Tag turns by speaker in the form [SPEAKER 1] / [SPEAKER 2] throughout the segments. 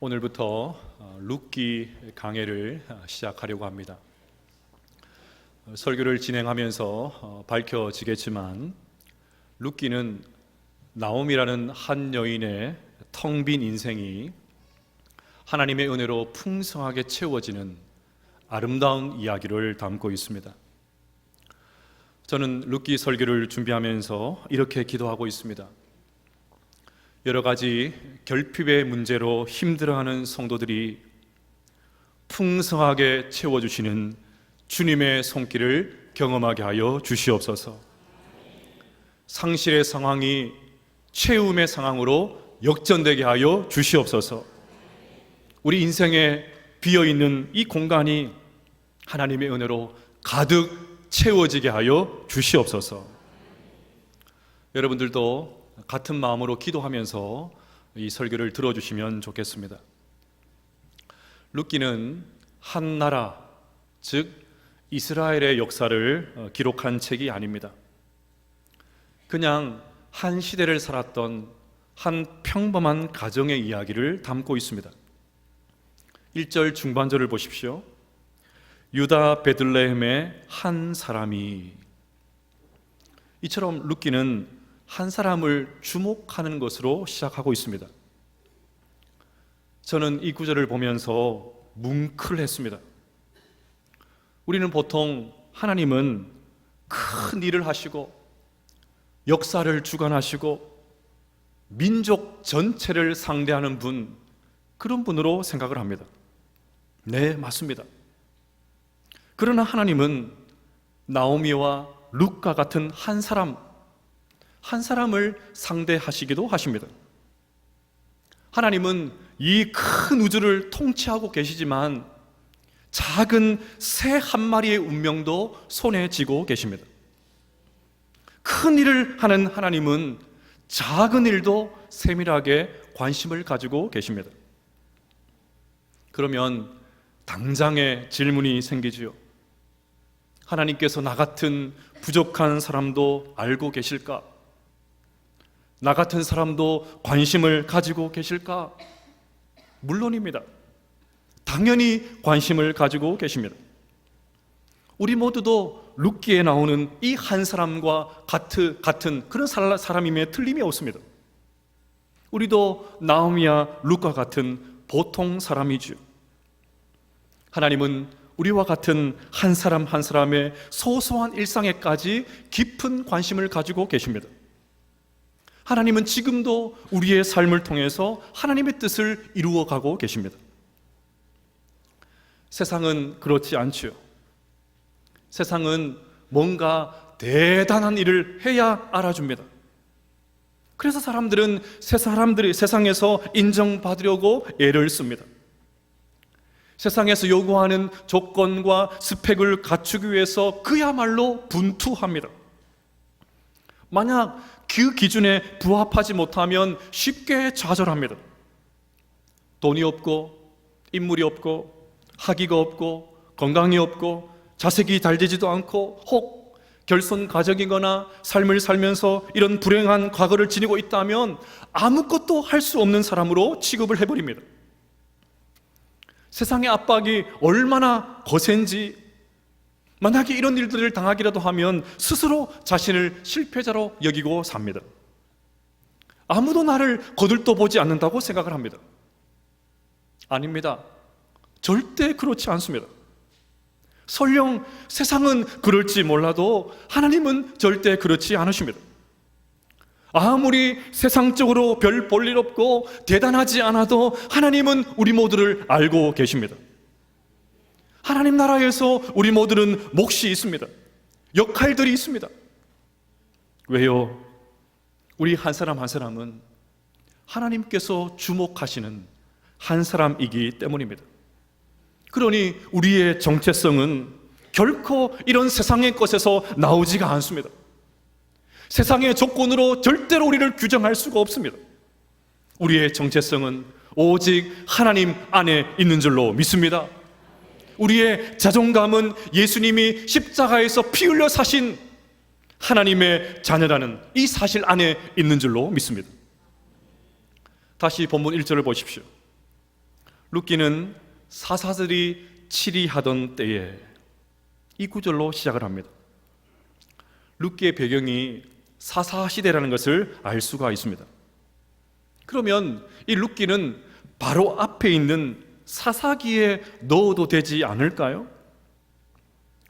[SPEAKER 1] 오늘부터 룻기 강해를 시작하려고 합니다. 설교를 진행하면서 밝혀지겠지만 룻기는 나옴이라는 한 여인의 텅 빈 인생이 하나님의 은혜로 풍성하게 채워지는 아름다운 이야기를 담고 있습니다. 저는 룻기 설교를 준비하면서 이렇게 기도하고 있습니다. 여러 가지 결핍의 문제로 힘들어하는 성도들이 풍성하게 채워주시는 주님의 손길을 경험하게 하여 주시옵소서. 상실의 상황이 채움의 상황으로 역전되게 하여 주시옵소서. 우리 인생에 비어있는 이 공간이 하나님의 은혜로 가득 채워지게 하여 주시옵소서. 여러분들도 같은 마음으로 기도하면서 이 설교를 들어주시면 좋겠습니다. 룻기는 한 나라, 즉 이스라엘의 역사를 기록한 책이 아닙니다. 그냥 한 시대를 살았던 한 평범한 가정의 이야기를 담고 있습니다. 1절 중반절을 보십시오. 유다 베들레헴의 한 사람이. 이처럼 룻기는 한 사람을 주목하는 것으로 시작하고 있습니다. 저는 이 구절을 보면서 뭉클했습니다. 우리는 보통 하나님은 큰 일을 하시고 역사를 주관하시고 민족 전체를 상대하는 분, 그런 분으로 생각을 합니다. 네, 맞습니다. 그러나 하나님은 나오미와 룻과 같은 한 사람을 상대하시기도 하십니다. 하나님은 이 큰 우주를 통치하고 계시지만 작은 새 한 마리의 운명도 손에 쥐고 계십니다. 큰 일을 하는 하나님은 작은 일도 세밀하게 관심을 가지고 계십니다. 그러면 당장의 질문이 생기지요. 하나님께서 나 같은 부족한 사람도 알고 계실까? 나 같은 사람도 관심을 가지고 계실까? 물론입니다. 당연히 관심을 가지고 계십니다. 우리 모두도 룻기에 나오는 이 한 사람과 같은 그런 사람임에 틀림이 없습니다. 우리도 나오미와 룻과 같은 보통 사람이죠. 하나님은 우리와 같은 한 사람 한 사람의 소소한 일상에까지 깊은 관심을 가지고 계십니다. 하나님은 지금도 우리의 삶을 통해서 하나님의 뜻을 이루어가고 계십니다. 세상은 그렇지 않지요. 세상은 뭔가 대단한 일을 해야 알아줍니다. 그래서 사람들은 세상에서 인정받으려고 애를 씁니다. 세상에서 요구하는 조건과 스펙을 갖추기 위해서 그야말로 분투합니다. 만약 그 기준에 부합하지 못하면 쉽게 좌절합니다. 돈이 없고 인물이 없고 학위가 없고 건강이 없고 자식이 잘 되지도 않고 혹 결손 가정이거나 삶을 살면서 이런 불행한 과거를 지니고 있다면 아무것도 할 수 없는 사람으로 취급을 해버립니다. 세상의 압박이 얼마나 거센지, 만약에 이런 일들을 당하기라도 하면 스스로 자신을 실패자로 여기고 삽니다. 아무도 나를 거들떠보지 않는다고 생각을 합니다. 아닙니다. 절대 그렇지 않습니다. 설령 세상은 그럴지 몰라도 하나님은 절대 그렇지 않으십니다. 아무리 세상적으로 별 볼 일 없고 대단하지 않아도 하나님은 우리 모두를 알고 계십니다. 하나님 나라에서 우리 모두는 몫이 있습니다. 역할들이 있습니다. 왜요? 우리 한 사람 한 사람은 하나님께서 주목하시는 한 사람이기 때문입니다. 그러니 우리의 정체성은 결코 이런 세상의 것에서 나오지가 않습니다. 세상의 조건으로 절대로 우리를 규정할 수가 없습니다. 우리의 정체성은 오직 하나님 안에 있는 줄로 믿습니다. 우리의 자존감은 예수님이 십자가에서 피 흘려 사신 하나님의 자녀라는 이 사실 안에 있는 줄로 믿습니다. 다시 본문 1절을 보십시오. 룻기는 사사들이 치리하던 때에, 이 구절로 시작을 합니다. 룻기의 배경이 사사시대라는 것을 알 수가 있습니다. 그러면 이 룻기는 바로 앞에 있는 사사기에 넣어도 되지 않을까요?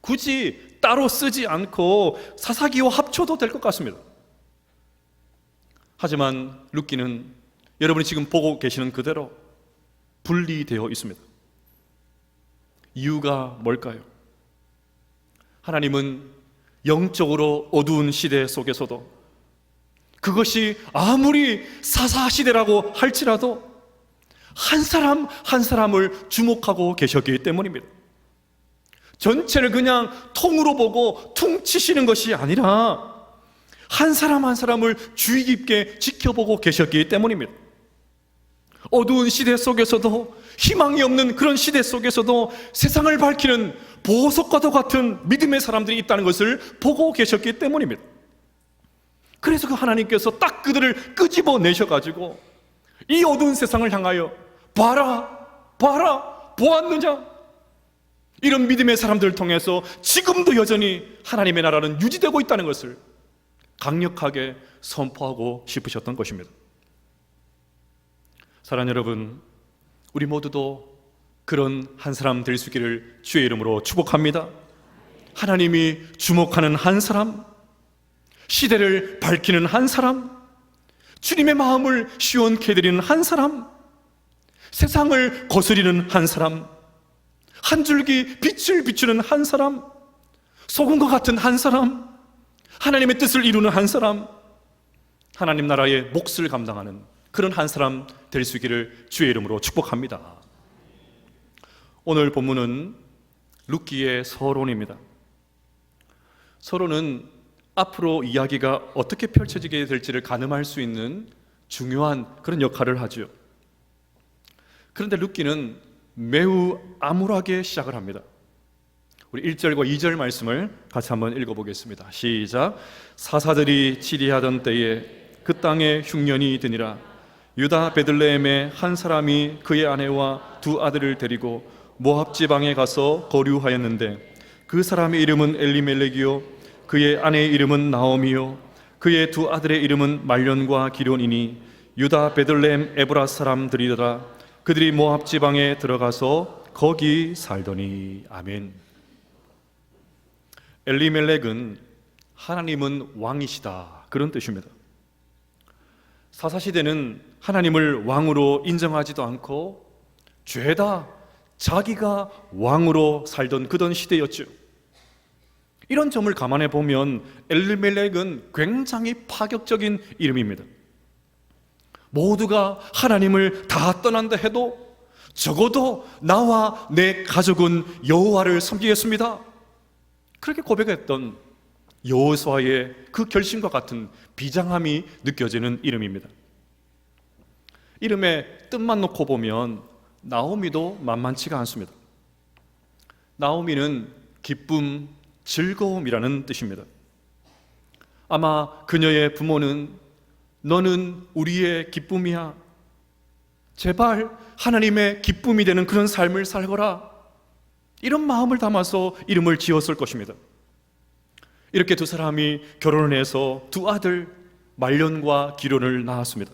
[SPEAKER 1] 굳이 따로 쓰지 않고 사사기와 합쳐도 될 것 같습니다. 하지만 룻기는 여러분이 지금 보고 계시는 그대로 분리되어 있습니다. 이유가 뭘까요? 하나님은 영적으로 어두운 시대 속에서도, 그것이 아무리 사사시대라고 할지라도 한 사람 한 사람을 주목하고 계셨기 때문입니다. 전체를 그냥 통으로 보고 퉁치시는 것이 아니라 한 사람 한 사람을 주의 깊게 지켜보고 계셨기 때문입니다. 어두운 시대 속에서도, 희망이 없는 그런 시대 속에서도 세상을 밝히는 보석과도 같은 믿음의 사람들이 있다는 것을 보고 계셨기 때문입니다. 그래서 그 하나님께서 딱 그들을 끄집어내셔가지고 이 어두운 세상을 향하여 봐라, 봐라, 보았느냐? 이런 믿음의 사람들을 통해서 지금도 여전히 하나님의 나라는 유지되고 있다는 것을 강력하게 선포하고 싶으셨던 것입니다. 사랑하는 여러분, 우리 모두도 그런 한 사람 될 수 있기를 주의 이름으로 축복합니다. 하나님이 주목하는 한 사람, 시대를 밝히는 한 사람, 주님의 마음을 시원케 해드리는 한 사람, 세상을 거스리는 한 사람, 한 줄기 빛을 비추는 한 사람, 소금과 같은 한 사람, 하나님의 뜻을 이루는 한 사람, 하나님 나라의 몫을 감당하는 그런 한 사람 될 수 있기를 주의 이름으로 축복합니다. 오늘 본문은 룻기의 서론입니다. 서론은 앞으로 이야기가 어떻게 펼쳐지게 될지를 가늠할 수 있는 중요한 그런 역할을 하죠. 그런데 룻기는 매우 암울하게 시작을 합니다. 우리 1절과 2절 말씀을 같이 한번 읽어보겠습니다. 시작. 사사들이 치리하던 때에 그 땅에 흉년이 드니라. 유다 베들레헴의 한 사람이 그의 아내와 두 아들을 데리고 모압 지방에 가서 거류하였는데 그 사람의 이름은 엘리멜렉이요 그의 아내의 이름은 나오미요 그의 두 아들의 이름은 말련과 기련이니 유다 베들레헴 에브라 사람들이더라. 그들이 모압 지방에 들어가서 거기 살더니. 아멘. 엘리멜렉은 하나님은 왕이시다, 그런 뜻입니다. 사사시대는 하나님을 왕으로 인정하지도 않고 죄다 자기가 왕으로 살던 그런 시대였죠. 이런 점을 감안해 보면 엘리멜렉은 굉장히 파격적인 이름입니다. 모두가 하나님을 다 떠난다 해도 적어도 나와 내 가족은 여호와를 섬기겠습니다, 그렇게 고백했던 여호수아의 그 결심과 같은 비장함이 느껴지는 이름입니다. 이름의 뜻만 놓고 보면 나오미도 만만치가 않습니다. 나오미는 기쁨, 즐거움이라는 뜻입니다. 아마 그녀의 부모는 너는 우리의 기쁨이야, 제발 하나님의 기쁨이 되는 그런 삶을 살거라, 이런 마음을 담아서 이름을 지었을 것입니다. 이렇게 두 사람이 결혼을 해서 두 아들 말련과 기련을 낳았습니다.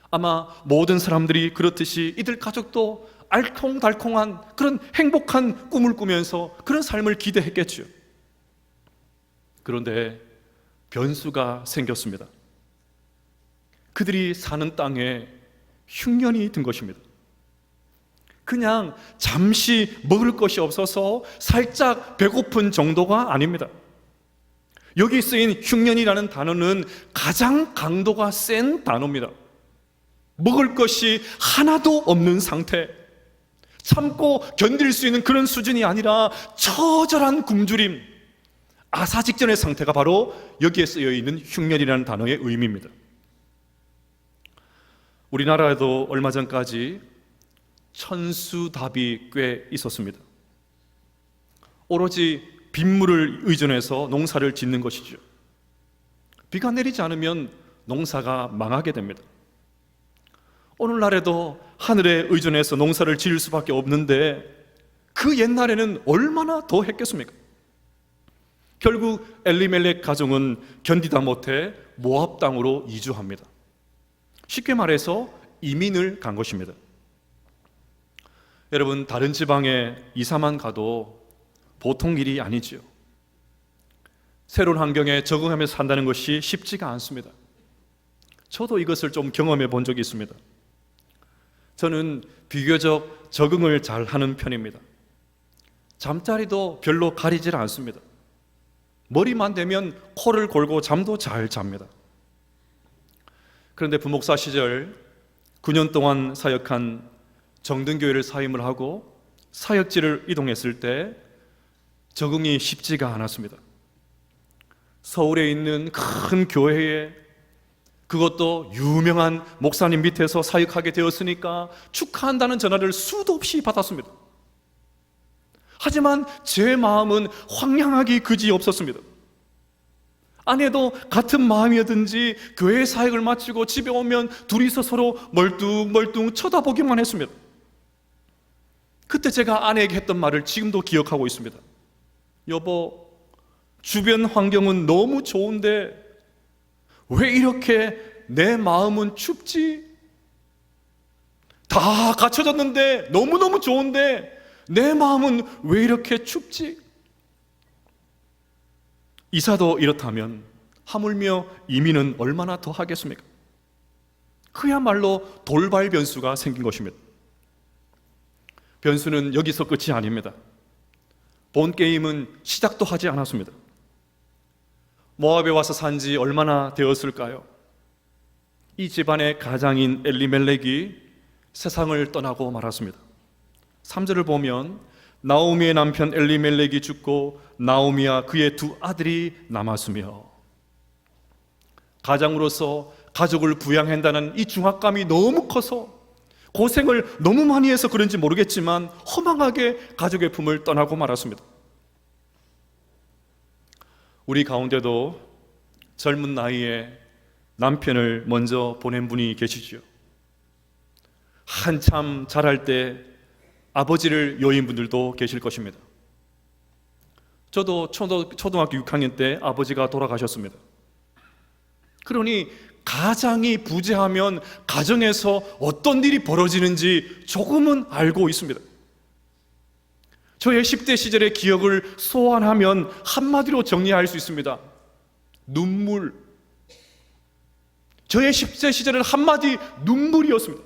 [SPEAKER 1] 아마 모든 사람들이 그렇듯이 이들 가족도 알콩달콩한 그런 행복한 꿈을 꾸면서 그런 삶을 기대했겠죠. 그런데 변수가 생겼습니다. 그들이 사는 땅에 흉년이 든 것입니다. 그냥 잠시 먹을 것이 없어서 살짝 배고픈 정도가 아닙니다. 여기 쓰인 흉년이라는 단어는 가장 강도가 센 단어입니다. 먹을 것이 하나도 없는 상태, 참고 견딜 수 있는 그런 수준이 아니라 처절한 굶주림, 아사 직전의 상태가 바로 여기에 쓰여 있는 흉년이라는 단어의 의미입니다. 우리나라에도 얼마 전까지 천수답이 꽤 있었습니다. 오로지 빗물을 의존해서 농사를 짓는 것이죠. 비가 내리지 않으면 농사가 망하게 됩니다. 오늘날에도 하늘에 의존해서 농사를 지을 수밖에 없는데 그 옛날에는 얼마나 더 했겠습니까? 결국 엘리멜렉 가정은 견디다 못해 모압 땅으로 이주합니다. 쉽게 말해서 이민을 간 것입니다. 여러분, 다른 지방에 이사만 가도 보통 일이 아니지요. 새로운 환경에 적응하면서 산다는 것이 쉽지가 않습니다. 저도 이것을 좀 경험해 본 적이 있습니다. 저는 비교적 적응을 잘 하는 편입니다. 잠자리도 별로 가리질 않습니다. 머리만 대면 코를 골고 잠도 잘 잡니다. 그런데 부목사 시절 9년 동안 사역한 정든교회를 사임을 하고 사역지를 이동했을 때 적응이 쉽지가 않았습니다. 서울에 있는 큰 교회에, 그것도 유명한 목사님 밑에서 사역하게 되었으니까 축하한다는 전화를 수도 없이 받았습니다. 하지만 제 마음은 황량하기 그지없었습니다. 아내도 같은 마음이었든지 교회 사역을 마치고 집에 오면 둘이서 서로 멀뚱멀뚱 쳐다보기만 했습니다. 그때 제가 아내에게 했던 말을 지금도 기억하고 있습니다. 여보, 주변 환경은 너무 좋은데 왜 이렇게 내 마음은 춥지? 다 갖춰졌는데 너무너무 좋은데 내 마음은 왜 이렇게 춥지? 이사도 이렇다면 하물며 이민은 얼마나 더 하겠습니까? 그야말로 돌발 변수가 생긴 것입니다. 변수는 여기서 끝이 아닙니다. 본 게임은 시작도 하지 않았습니다. 모압에 와서 산 지 얼마나 되었을까요? 이 집안의 가장인 엘리멜렉이 세상을 떠나고 말았습니다. 3절을 보면 나오미의 남편 엘리멜렉이 죽고 나오미와 그의 두 아들이 남았으며, 가장으로서 가족을 부양한다는 이 중압감이 너무 커서 고생을 너무 많이 해서 그런지 모르겠지만 허망하게 가족의 품을 떠나고 말았습니다. 우리 가운데도 젊은 나이에 남편을 먼저 보낸 분이 계시죠. 한참 자랄 때 아버지를 여인 분들도 계실 것입니다. 저도 초등학교 6학년 때 아버지가 돌아가셨습니다. 그러니 가장이 부재하면 가정에서 어떤 일이 벌어지는지 조금은 알고 있습니다. 저의 10대 시절의 기억을 소환하면 한마디로 정리할 수 있습니다. 눈물. 저의 10대 시절은 한마디 눈물이었습니다.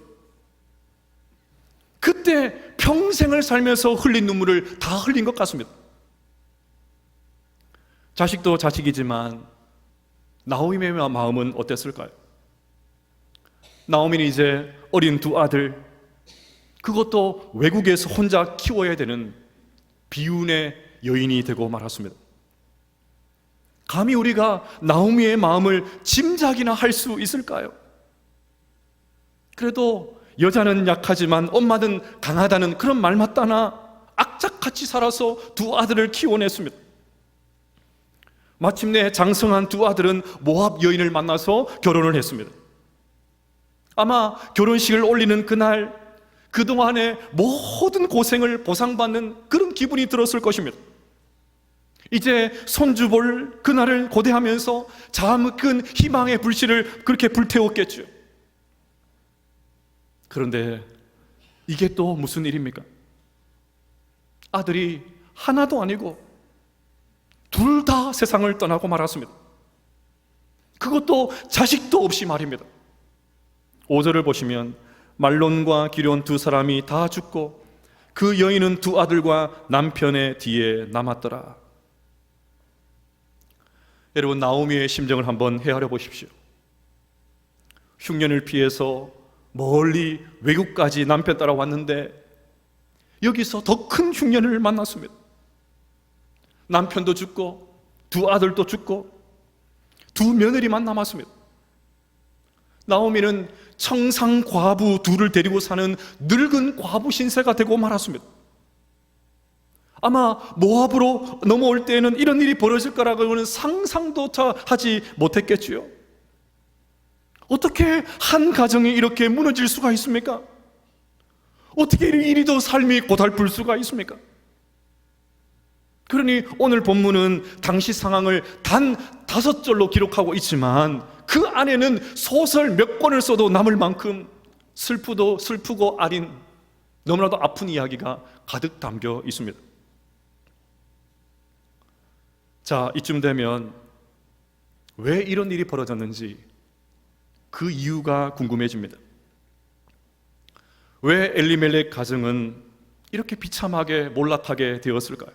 [SPEAKER 1] 그때 평생을 살면서 흘린 눈물을 다 흘린 것 같습니다. 자식도 자식이지만 나오미의 마음은 어땠을까요? 나오미는 이제 어린 두 아들, 그것도 외국에서 혼자 키워야 되는 비운의 여인이 되고 말았습니다. 감히 우리가 나오미의 마음을 짐작이나 할 수 있을까요? 그래도 여자는 약하지만 엄마는 강하다는 그런 말 맞다나 악착같이 살아서 두 아들을 키워냈습니다. 마침내 장성한 두 아들은 모압 여인을 만나서 결혼을 했습니다. 아마 결혼식을 올리는 그날, 그동안의 모든 고생을 보상받는 그런 기분이 들었을 것입니다. 이제 손주 볼 그날을 고대하면서 잠깐 희망의 불씨를 그렇게 불태웠겠죠. 그런데 이게 또 무슨 일입니까? 아들이 하나도 아니고 둘 다 세상을 떠나고 말았습니다. 그것도 자식도 없이 말입니다. 5절을 보시면 말론과 기럨 두 사람이 다 죽고 그 여인은 두 아들과 남편의 뒤에 남았더라. 여러분, 나오미의 심정을 한번 헤아려 보십시오. 흉년을 피해서 멀리 외국까지 남편 따라왔는데 여기서 더 큰 흉년을 만났습니다. 남편도 죽고 두 아들도 죽고 두 며느리만 남았습니다. 나오미는 청상 과부 둘을 데리고 사는 늙은 과부 신세가 되고 말았습니다. 아마 모압으로 넘어올 때에는 이런 일이 벌어질 거라고는 상상도 하지 못했겠지요. 어떻게 한 가정이 이렇게 무너질 수가 있습니까? 어떻게 이리도 삶이 고달플 수가 있습니까? 그러니 오늘 본문은 당시 상황을 단 5절로 기록하고 있지만 그 안에는 소설 몇 권을 써도 남을 만큼 슬프고 아린 너무나도 아픈 이야기가 가득 담겨 있습니다. 자, 이쯤 되면 왜 이런 일이 벌어졌는지 그 이유가 궁금해집니다. 왜 엘리멜렉 가정은 이렇게 비참하게 몰락하게 되었을까요?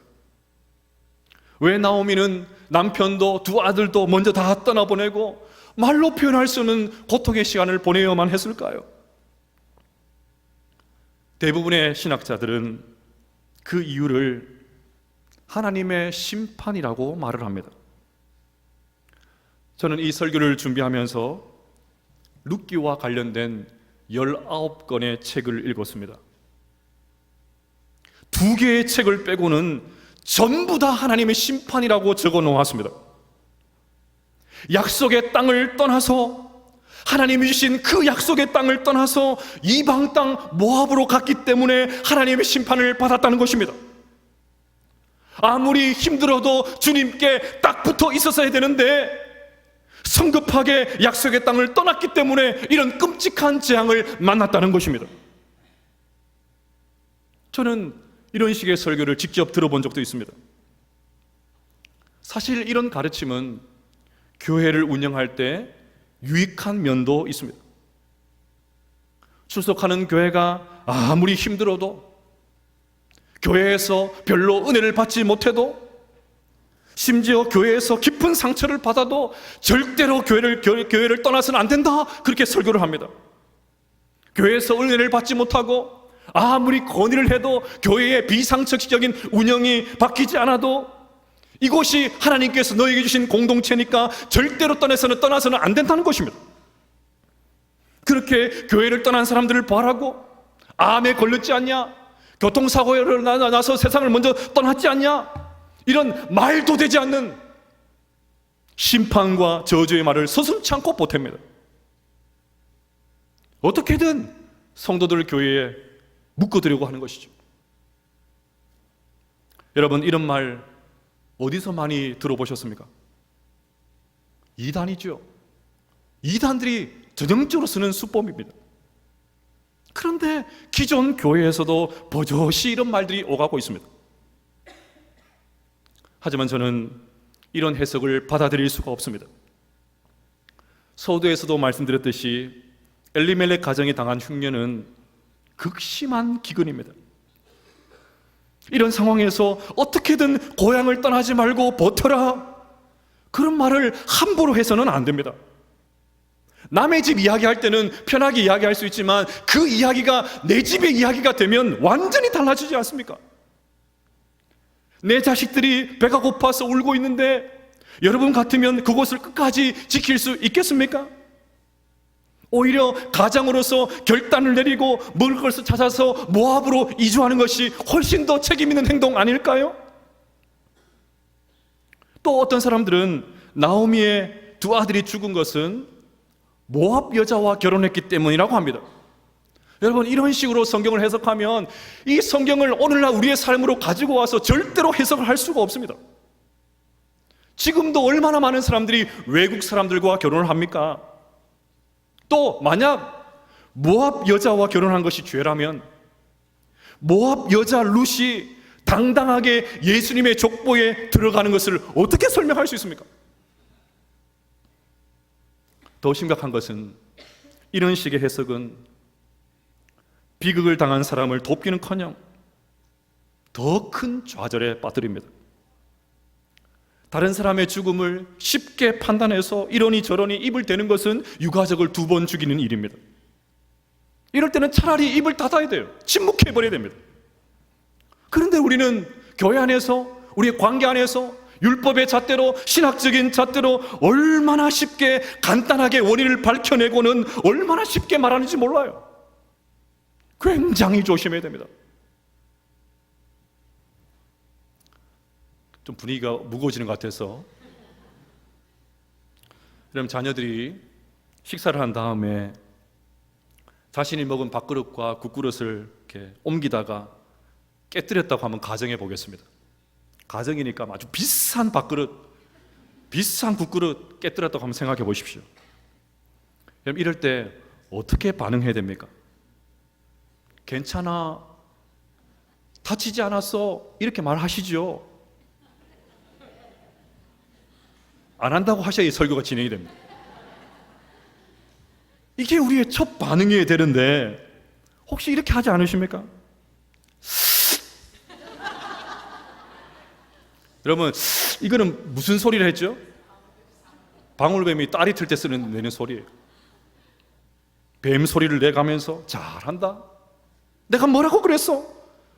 [SPEAKER 1] 왜 나오미는 남편도 두 아들도 먼저 다 떠나보내고 말로 표현할 수 없는 고통의 시간을 보내야만 했을까요? 대부분의 신학자들은 그 이유를 하나님의 심판이라고 말을 합니다. 저는 이 설교를 준비하면서 룻기와 관련된 19권의 책을 읽었습니다. 2개의 책을 빼고는 전부 다 하나님의 심판이라고 적어 놓았습니다. 약속의 땅을 떠나서, 하나님이 주신 그 약속의 땅을 떠나서 이방 땅 모압으로 갔기 때문에 하나님의 심판을 받았다는 것입니다. 아무리 힘들어도 주님께 딱 붙어 있었어야 되는데 성급하게 약속의 땅을 떠났기 때문에 이런 끔찍한 재앙을 만났다는 것입니다. 저는 이런 식의 설교를 직접 들어본 적도 있습니다. 사실 이런 가르침은 교회를 운영할 때 유익한 면도 있습니다. 출석하는 교회가 아무리 힘들어도, 교회에서 별로 은혜를 받지 못해도, 심지어 교회에서 깊은 상처를 받아도 절대로 교회를 떠나서는 안 된다, 그렇게 설교를 합니다. 교회에서 은혜를 받지 못하고 아무리 건의를 해도 교회의 비상식적인 운영이 바뀌지 않아도 이곳이 하나님께서 너에게 주신 공동체니까 절대로 떠나서는 안 된다는 것입니다. 그렇게 교회를 떠난 사람들을 바라고, 암에 걸렸지 않냐, 교통사고를 나서 세상을 먼저 떠났지 않냐, 이런 말도 되지 않는 심판과 저주의 말을 서슴지 않고 보탭니다. 어떻게든 성도들을 교회에 묶어두려고 하는 것이죠. 여러분, 이런 말 어디서 많이 들어보셨습니까? 이단이죠. 이단들이 전형적으로 쓰는 수법입니다. 그런데 기존 교회에서도 버젓이 이런 말들이 오가고 있습니다. 하지만 저는 이런 해석을 받아들일 수가 없습니다. 서두에서도 말씀드렸듯이 엘리멜렉 가정이 당한 흉년은 극심한 기근입니다. 이런 상황에서 어떻게든 고향을 떠나지 말고 버텨라, 그런 말을 함부로 해서는 안 됩니다. 남의 집 이야기할 때는 편하게 이야기할 수 있지만 그 이야기가 내 집의 이야기가 되면 완전히 달라지지 않습니까? 내 자식들이 배가 고파서 울고 있는데 여러분 같으면 그곳을 끝까지 지킬 수 있겠습니까? 오히려 가장으로서 결단을 내리고 먹을 것을 찾아서 모압으로 이주하는 것이 훨씬 더 책임 있는 행동 아닐까요? 또 어떤 사람들은 나오미의 두 아들이 죽은 것은 모압 여자와 결혼했기 때문이라고 합니다. 여러분, 이런 식으로 성경을 해석하면 이 성경을 오늘날 우리의 삶으로 가지고 와서 절대로 해석을 할 수가 없습니다. 지금도 얼마나 많은 사람들이 외국 사람들과 결혼을 합니까? 또 만약 모압 여자와 결혼한 것이 죄라면 모압 여자 룻이 당당하게 예수님의 족보에 들어가는 것을 어떻게 설명할 수 있습니까? 더 심각한 것은 이런 식의 해석은 비극을 당한 사람을 돕기는커녕 더 큰 좌절에 빠뜨립니다. 다른 사람의 죽음을 쉽게 판단해서 이러니 저러니 입을 대는 것은 유가족을 2번 죽이는 일입니다. 이럴 때는 차라리 입을 닫아야 돼요. 침묵해버려야 됩니다. 그런데 우리는 교회 안에서, 우리의 관계 안에서 율법의 잣대로, 신학적인 잣대로 얼마나 쉽게 간단하게 원인을 밝혀내고는 얼마나 쉽게 말하는지 몰라요. 굉장히 조심해야 됩니다. 좀 분위기가 무거워지는 것 같아서, 그럼 자녀들이 식사를 한 다음에 자신이 먹은 밥그릇과 국그릇을 이렇게 옮기다가 깨뜨렸다고 한번 가정해 보겠습니다. 가정이니까 아주 비싼 밥그릇, 비싼 국그릇 깨뜨렸다고 한번 생각해 보십시오. 그럼 이럴 때 어떻게 반응해야 됩니까? 괜찮아, 다치지 않았어, 이렇게 말하시죠. 안 한다고 하셔야 이 설교가 진행이 됩니다. 이게 우리의 첫 반응이어야 되는데 혹시 이렇게 하지 않으십니까? 여러분, 이거는 무슨 소리를 했죠? 방울뱀이 딸이 틀 때 내는 소리예요. 뱀 소리를 내가면서 잘한다, 내가 뭐라고 그랬어?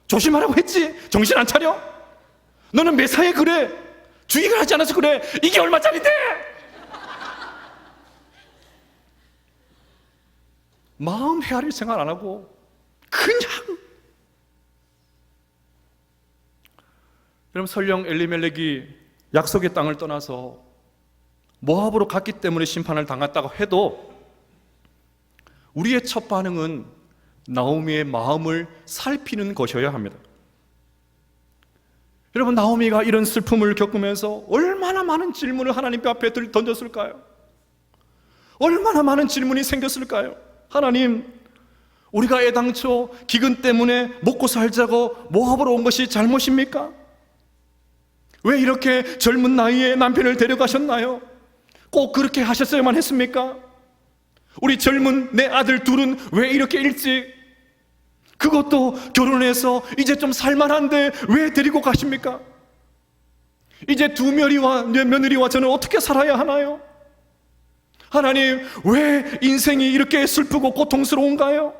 [SPEAKER 1] 조심하라고 했지? 정신 안 차려? 너는 매사에 그래? 주의를 하지 않아서 그래? 이게 얼마짜린데? 마음 헤아릴 생각 안 하고 그냥. 여러분, 설령 엘리멜렉이 약속의 땅을 떠나서 모압으로 갔기 때문에 심판을 당했다고 해도 우리의 첫 반응은 나오미의 마음을 살피는 것이어야 합니다. 여러분, 나오미가 이런 슬픔을 겪으면서 얼마나 많은 질문을 하나님 앞에 던졌을까요? 얼마나 많은 질문이 생겼을까요? 하나님, 우리가 애당초 기근 때문에 먹고 살자고 모압으로 온 것이 잘못입니까? 왜 이렇게 젊은 나이에 남편을 데려가셨나요? 꼭 그렇게 하셨어야만 했습니까? 우리 젊은 내 아들 둘은 왜 이렇게 일찍, 그것도 결혼해서 이제 좀 살만한데 왜 데리고 가십니까? 이제 두 며느리와 저는 어떻게 살아야 하나요? 하나님, 왜 인생이 이렇게 슬프고 고통스러운가요?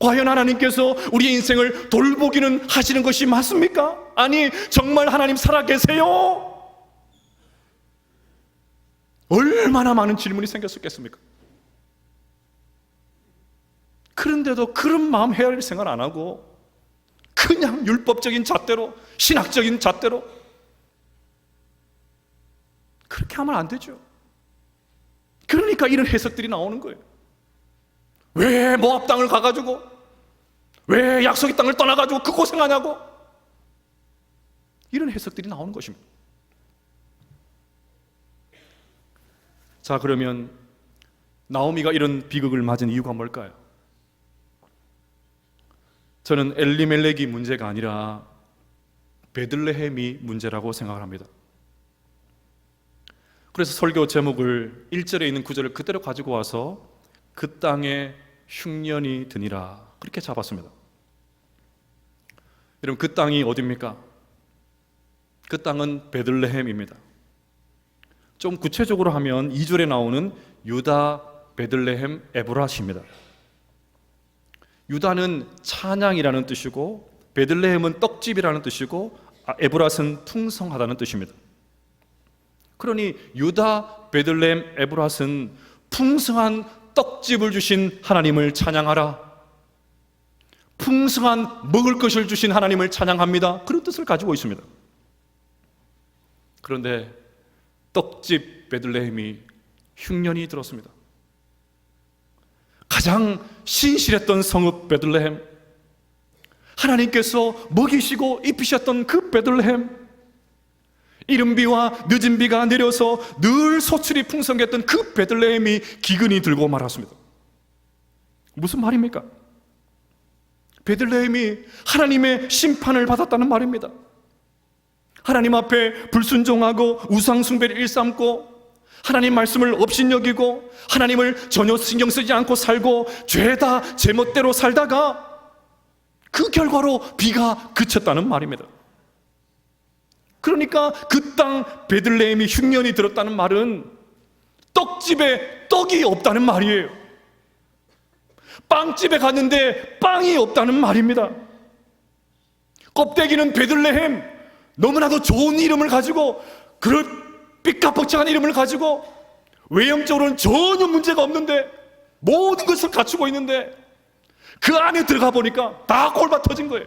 [SPEAKER 1] 과연 하나님께서 우리의 인생을 돌보기는 하시는 것이 맞습니까? 아니, 정말 하나님 살아계세요? 얼마나 많은 질문이 생겼었겠습니까? 그런데도 그런 마음 헤아릴 생각 안 하고 그냥 율법적인 잣대로, 신학적인 잣대로 그렇게 하면 안 되죠. 그러니까 이런 해석들이 나오는 거예요. 왜 모압 땅을 가가지고, 왜 약속의 땅을 떠나가지고 그 고생하냐고, 이런 해석들이 나오는 것입니다. 자, 그러면 나오미가 이런 비극을 맞은 이유가 뭘까요? 저는 엘리멜렉이 문제가 아니라 베들레헴이 문제라고 생각을 합니다. 그래서 설교 제목을 1절에 있는 구절을 그대로 가지고 와서 그 땅에 흉년이 드니라, 그렇게 잡았습니다. 여러분, 그 땅이 어디입니까? 그 땅은 베들레헴입니다. 좀 구체적으로 하면 2절에 나오는 유다 베들레헴 에브라시입니다. 유다는 찬양이라는 뜻이고 베들레헴은 떡집이라는 뜻이고 에브라스는 풍성하다는 뜻입니다. 그러니 유다 베들레헴 에브라스는 풍성한 떡집을 주신 하나님을 찬양하라, 풍성한 먹을 것을 주신 하나님을 찬양합니다, 그런 뜻을 가지고 있습니다. 그런데 떡집 베들레헴이 흉년이 들었습니다. 가장 신실했던 성읍 베들레헴, 하나님께서 먹이시고 입히셨던 그 베들레헴, 이른 비와 늦은 비가 내려서 늘 소출이 풍성했던 그 베들레헴이 기근이 들고 말았습니다. 무슨 말입니까? 베들레헴이 하나님의 심판을 받았다는 말입니다. 하나님 앞에 불순종하고 우상 숭배를 일삼고 하나님 말씀을 업신여기고 하나님을 전혀 신경 쓰지 않고 살고 죄다 제멋대로 살다가 그 결과로 비가 그쳤다는 말입니다. 그러니까 그 땅 베들레헴이 흉년이 들었다는 말은 떡집에 떡이 없다는 말이에요. 빵집에 갔는데 빵이 없다는 말입니다. 껍데기는 베들레헴, 너무나도 좋은 이름을 가지고, 그런 삐까뻔쩍한 이름을 가지고 외형적으로는 전혀 문제가 없는데 모든 것을 갖추고 있는데 그 안에 들어가 보니까 다 골밭 터진 거예요.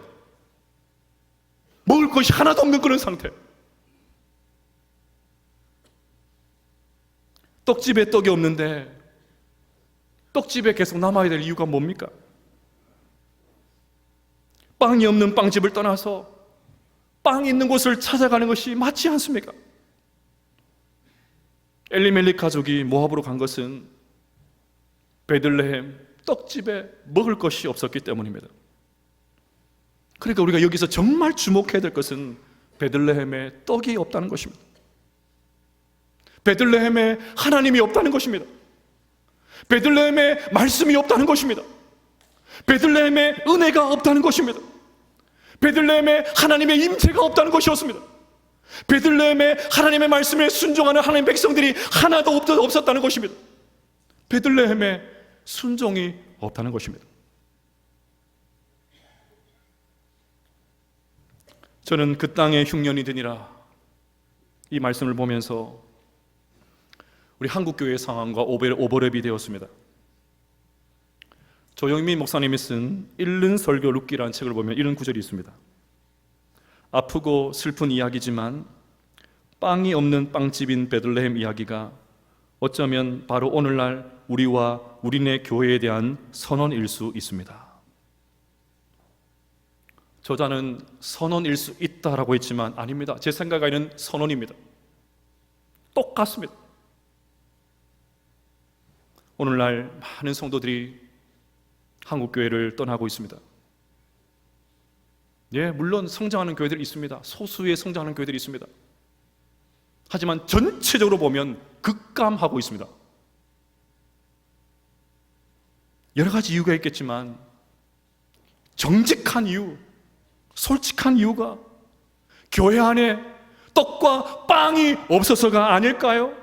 [SPEAKER 1] 먹을 것이 하나도 없는 그런 상태. 떡집에 떡이 없는데 떡집에 계속 남아야 될 이유가 뭡니까? 빵이 없는 빵집을 떠나서 빵이 있는 곳을 찾아가는 것이 맞지 않습니까? 엘리멜렉 가족이 모압으로 간 것은 베들레헴 떡집에 먹을 것이 없었기 때문입니다. 그러니까 우리가 여기서 정말 주목해야 될 것은 베들레헴에 떡이 없다는 것입니다. 베들레헴에 하나님이 없다는 것입니다. 베들레헴에 말씀이 없다는 것입니다. 베들레헴에 은혜가 없다는 것입니다. 베들레헴에 하나님의 임재가 없다는 것이었습니다. 베들레헴에 하나님의 말씀에 순종하는 하나님의 백성들이 하나도 없었다는 것입니다. 베들레헴에 순종이 없다는 것입니다. 저는 그 땅에 흉년이 드니라 이 말씀을 보면서 우리 한국교회의 상황과 오버랩이 되었습니다. 조영민 목사님이 쓴 읽는 설교 룻기라는 책을 보면 이런 구절이 있습니다. 아프고 슬픈 이야기지만 빵이 없는 빵집인 베들레헴 이야기가 어쩌면 바로 오늘날 우리와 우리네 교회에 대한 선언일 수 있습니다. 저자는 선언일 수 있다라고 했지만 아닙니다. 제 생각에는 선언입니다. 똑같습니다. 오늘날 많은 성도들이 한국교회를 떠나고 있습니다. 예, 물론 성장하는 교회들이 있습니다. 소수의 성장하는 교회들이 있습니다. 하지만 전체적으로 보면 급감하고 있습니다. 여러 가지 이유가 있겠지만 정직한 이유, 솔직한 이유가 교회 안에 떡과 빵이 없어서가 아닐까요?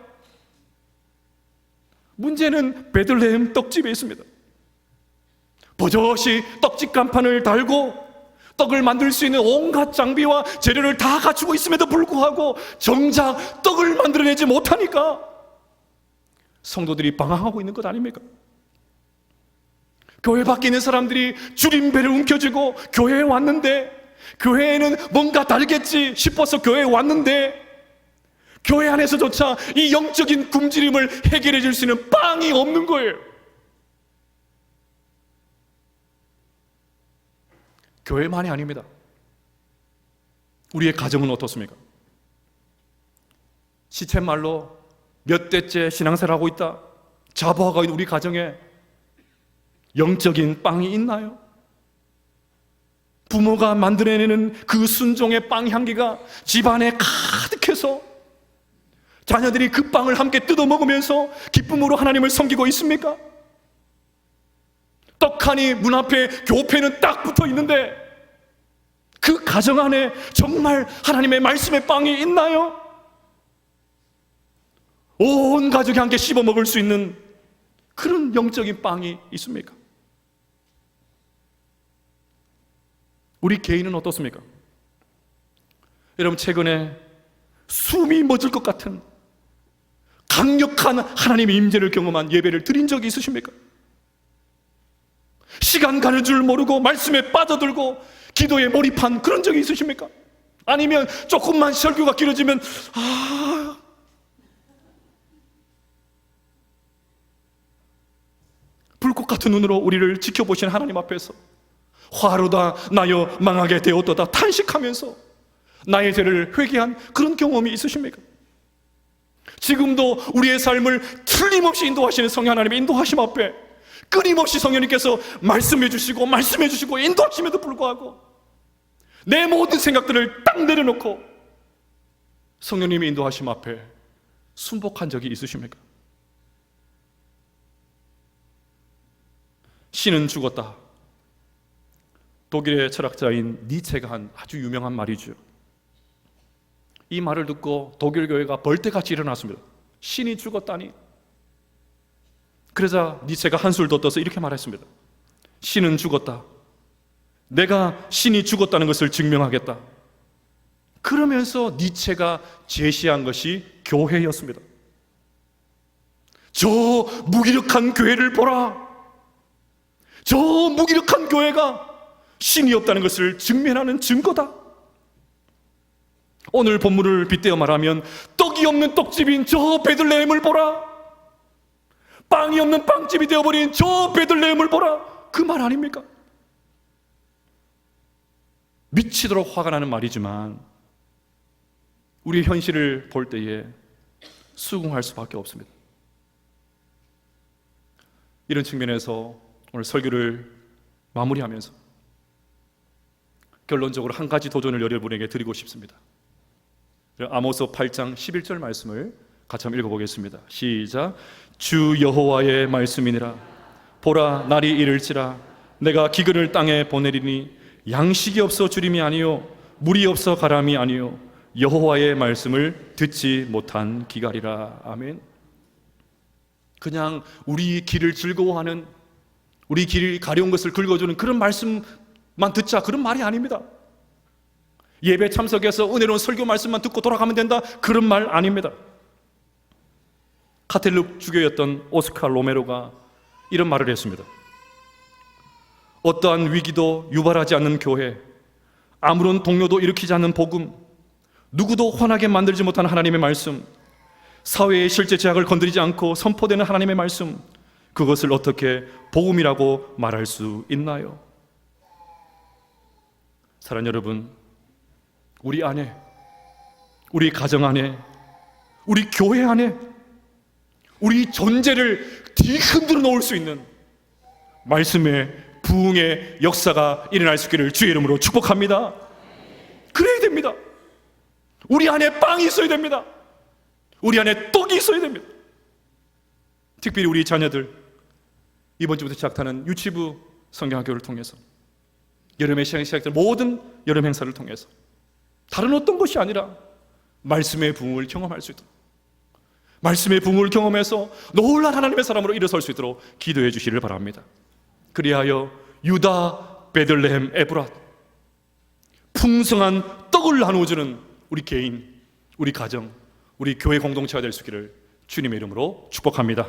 [SPEAKER 1] 문제는 베들레헴 떡집에 있습니다. 버젓이 떡집 간판을 달고 떡을 만들 수 있는 온갖 장비와 재료를 다 갖추고 있음에도 불구하고 정작 떡을 만들어내지 못하니까 성도들이 방황하고 있는 것 아닙니까? 교회 밖에 있는 사람들이 줄임배를 움켜쥐고 교회에 왔는데 교회에는 뭔가 다르겠지 싶어서 교회에 왔는데 교회 안에서조차 이 영적인 굶주림을 해결해 줄 수 있는 빵이 없는 거예요. 교회만이 아닙니다. 우리의 가정은 어떻습니까? 시쳇말로 몇 대째 신앙생활을 하고 있다 자부하고 있는 우리 가정에 영적인 빵이 있나요? 부모가 만들어내는 그 순종의 빵 향기가 집안에 가득해서 자녀들이 그 빵을 함께 뜯어 먹으면서 기쁨으로 하나님을 섬기고 있습니까? 떡하니 문 앞에 교패는 딱 붙어 있는데 그 가정 안에 정말 하나님의 말씀의 빵이 있나요? 온 가족이 함께 씹어 먹을 수 있는 그런 영적인 빵이 있습니까? 우리 개인은 어떻습니까? 여러분, 최근에 숨이 멎을 것 같은 강력한 하나님의 임재를 경험한 예배를 드린 적이 있으십니까? 시간 가는 줄 모르고 말씀에 빠져들고 기도에 몰입한 그런 적이 있으십니까? 아니면 조금만 설교가 길어지면 불꽃 같은 눈으로 우리를 지켜보시는 하나님 앞에서 화로다 나여 망하게 되었도다 탄식하면서 나의 죄를 회개한 그런 경험이 있으십니까? 지금도 우리의 삶을 틀림없이 인도하시는 성령 하나님의 인도하심 앞에 끊임없이 성령님께서 말씀해 주시고 인도하심에도 불구하고 내 모든 생각들을 딱 내려놓고 성령님의 인도하심 앞에 순복한 적이 있으십니까? 신은 죽었다. 독일의 철학자인 니체가 한 아주 유명한 말이죠. 이 말을 듣고 독일 교회가 벌떼같이 일어났습니다. 신이 죽었다니. 그러자 니체가 한술 더 떠서 이렇게 말했습니다. 신은 죽었다. 내가 신이 죽었다는 것을 증명하겠다. 그러면서 니체가 제시한 것이 교회였습니다. 저 무기력한 교회를 보라. 저 무기력한 교회가 신이 없다는 것을 증명하는 증거다. 오늘 본문을 빗대어 말하면 떡이 없는 떡집인 저 베들레헴을 보라. 빵이 없는 빵집이 되어버린 저 베들레헴을 보라. 그 말 아닙니까? 미치도록 화가 나는 말이지만 우리의 현실을 볼 때에 수긍할 수밖에 없습니다. 이런 측면에서 오늘 설교를 마무리하면서 결론적으로 한 가지 도전을 여러분에게 드리고 싶습니다. 아모스 8장 11절 말씀을 같이 한번 읽어보겠습니다. 시작. 주 여호와의 말씀이니라. 보라, 날이 이를지라. 내가 기근을 땅에 보내리니 양식이 없어 주림이 아니요 물이 없어 가람이 아니요 여호와의 말씀을 듣지 못한 기갈이라. 아멘. 그냥 우리 길을 즐거워하는, 우리 길 가려운 것을 긁어주는 그런 말씀만 듣자, 그런 말이 아닙니다. 예배 참석해서 은혜로운 설교 말씀만 듣고 돌아가면 된다, 그런 말 아닙니다. 카톨릭 주교였던 오스카 로메로가 이런 말을 했습니다. 어떠한 위기도 유발하지 않는 교회, 아무런 동요도 일으키지 않는 복음, 누구도 화나게 만들지 못하는 하나님의 말씀, 사회의 실제 제약을 건드리지 않고 선포되는 하나님의 말씀, 그것을 어떻게 복음이라고 말할 수 있나요? 사랑하는 여러분, 우리 안에, 우리 가정 안에, 우리 교회 안에, 우리 존재를 뒤흔들어 놓을 수 있는 말씀의 부흥의 역사가 일어날 수 있기를 주의 이름으로 축복합니다. 그래야 됩니다. 우리 안에 빵이 있어야 됩니다. 우리 안에 떡이 있어야 됩니다. 특별히 우리 자녀들, 이번 주부터 시작하는 유치부 성경학교를 통해서, 여름에 시작될 모든 여름 행사를 통해서 다른 어떤 것이 아니라 말씀의 부흥을 경험할 수 있도록, 말씀의 부흥을 경험해서 놀란 하나님의 사람으로 일어설 수 있도록 기도해 주시기를 바랍니다. 그리하여 유다, 베들레헴, 에브랏, 풍성한 떡을 나누어주는 우리 개인, 우리 가정, 우리 교회 공동체가 될 수 있기를 주님의 이름으로 축복합니다.